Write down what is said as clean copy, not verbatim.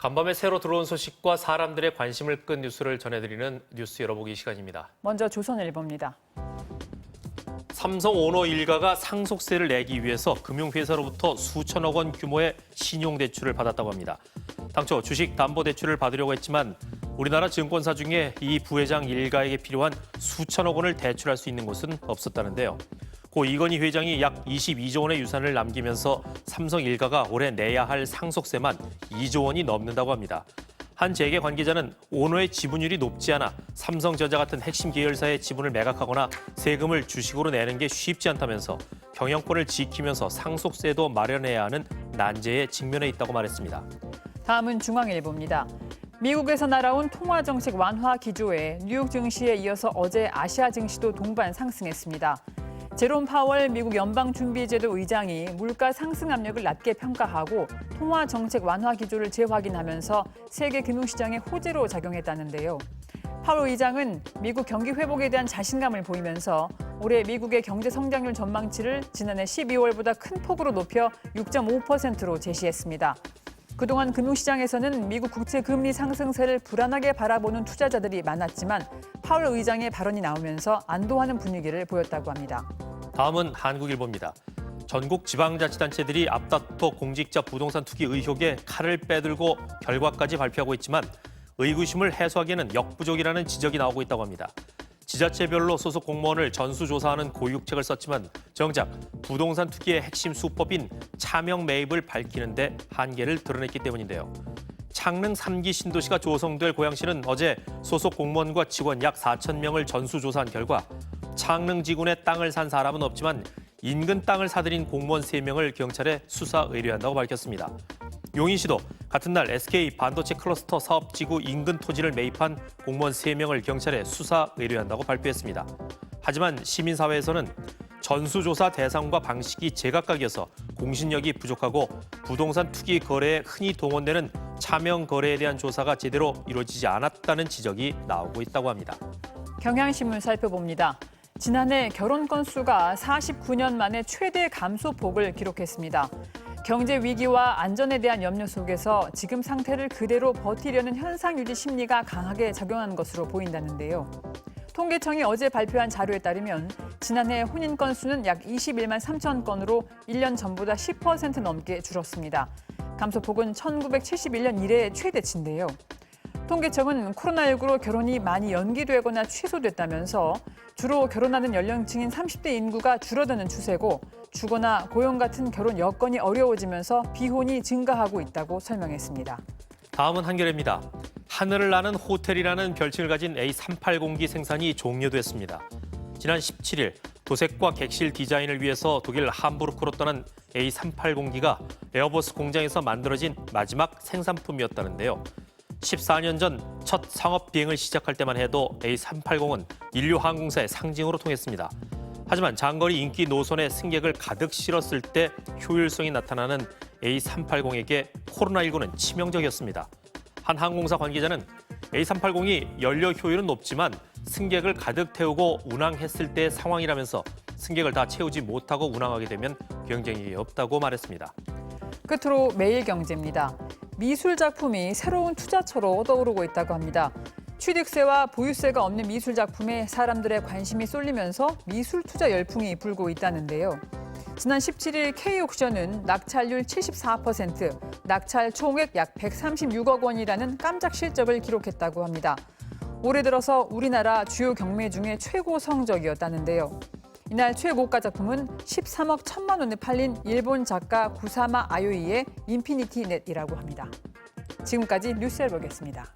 간밤에 새로 들어온 소식과 사람들의 관심을 끈 뉴스를 전해드리는 뉴스 열어보기 시간입니다. 먼저 조선일보입니다. 삼성 오너 일가가 상속세를 내기 위해서 금융회사로부터 수천억 원 규모의 신용대출을 받았다고 합니다. 당초 주식담보대출을 받으려고 했지만 우리나라 증권사 중에 이 부회장 일가에게 필요한 수천억 원을 대출할 수 있는 곳은 없었다는데요. 고 이건희 회장이 약 22조 원의 유산을 남기면서 삼성 일가가 올해 내야 할 상속세만 2조 원이 넘는다고 합니다. 한 재계 관계자는 오너의 지분율이 높지 않아 삼성전자 같은 핵심 계열사의 지분을 매각하거나 세금을 주식으로 내는 게 쉽지 않다면서 경영권을 지키면서 상속세도 마련해야 하는 난제에 직면해 있다고 말했습니다. 다음은 중앙일보입니다. 미국에서 날아온 통화정책 완화 기조에 뉴욕 증시에 이어서 어제 아시아 증시도 동반 상승했습니다. 제롬 파월 미국 연방준비제도 의장이 물가 상승 압력을 낮게 평가하고 통화 정책 완화 기조를 재확인하면서 세계 금융시장에 호재로 작용했다는데요. 파월 의장은 미국 경기 회복에 대한 자신감을 보이면서 올해 미국의 경제 성장률 전망치를 지난해 12월보다 큰 폭으로 높여 6.5%로 제시했습니다. 그동안 금융시장에서는 미국 국채 금리 상승세를 불안하게 바라보는 투자자들이 많았지만 파월 의장의 발언이 나오면서 안도하는 분위기를 보였다고 합니다. 다음은 한국일보입니다. 전국 지방자치단체들이 앞다퉈 공직자 부동산 투기 의혹에 칼을 빼들고 결과까지 발표하고 있지만 의구심을 해소하기에는 역부족이라는 지적이 나오고 있다고 합니다. 지자체별로 소속 공무원을 전수조사하는 고육책을 썼지만 정작 부동산 투기의 핵심 수법인 차명 매입을 밝히는 데 한계를 드러냈기 때문인데요. 창릉 3기 신도시가 조성될 고양시는 어제 소속 공무원과 직원 약 4천 명을 전수조사한 결과 창릉 지군의 땅을 산 사람은 없지만 인근 땅을 사들인 공무원 3명을 경찰에 수사 의뢰한다고 밝혔습니다. 용인시도 같은 날 SK 반도체 클러스터 사업지구 인근 토지를 매입한 공무원 3명을 경찰에 수사 의뢰한다고 발표했습니다. 하지만 시민사회에서는 전수조사 대상과 방식이 제각각이어서 공신력이 부족하고 부동산 투기 거래에 흔히 동원되는 차명 거래에 대한 조사가 제대로 이루어지지 않았다는 지적이 나오고 있다고 합니다. 경향신문 살펴봅니다. 지난해 결혼 건수가 49년 만에 최대 감소폭을 기록했습니다. 경제 위기와 안전에 대한 염려 속에서 지금 상태를 그대로 버티려는 현상 유지 심리가 강하게 작용한 것으로 보인다는데요. 통계청이 어제 발표한 자료에 따르면 지난해 혼인 건수는 약 21만 3천 건으로 1년 전보다 10% 넘게 줄었습니다. 감소폭은 1971년 이래 최대치인데요. 통계청은 코로나19로 결혼이 많이 연기되거나 취소됐다면서 주로 결혼하는 연령층인 30대 인구가 줄어드는 추세고 주거나 고용 같은 결혼 여건이 어려워지면서 비혼이 증가하고 있다고 설명했습니다. 다음은 한겨레입니다. 하늘을 나는 호텔이라는 별칭을 가진 A380기 생산이 종료됐습니다. 지난 17일 도색과 객실 디자인을 위해서 독일 함부르크로 떠난 A380기가 에어버스 공장에서 만들어진 마지막 생산품이었다는데요. 14년 전 첫 상업 비행을 시작할 때만 해도 A380은 인류 항공사의 상징으로 통했습니다. 하지만 장거리 인기 노선에 승객을 가득 실었을 때 효율성이 나타나는 A380에게 코로나19는 치명적이었습니다. 한 항공사 관계자는 A380이 연료 효율은 높지만 승객을 가득 태우고 운항했을 때의 상황이라면서 승객을 다 채우지 못하고 운항하게 되면 경쟁력이 없다고 말했습니다. 끝으로 매일경제입니다. 미술 작품이 새로운 투자처로 떠오르고 있다고 합니다. 취득세와 보유세가 없는 미술 작품에 사람들의 관심이 쏠리면서 미술 투자 열풍이 불고 있다는데요. 지난 17일 K옥션은 낙찰률 74%, 낙찰 총액 약 136억 원이라는 깜짝 실적을 기록했다고 합니다. 올해 들어서 우리나라 주요 경매 중에 최고 성적이었다는데요. 이날 최고가 작품은 13억 1천만 원에 팔린 일본 작가 구사마 아요이의 인피니티 넷이라고 합니다. 지금까지 뉴스열보겠습니다.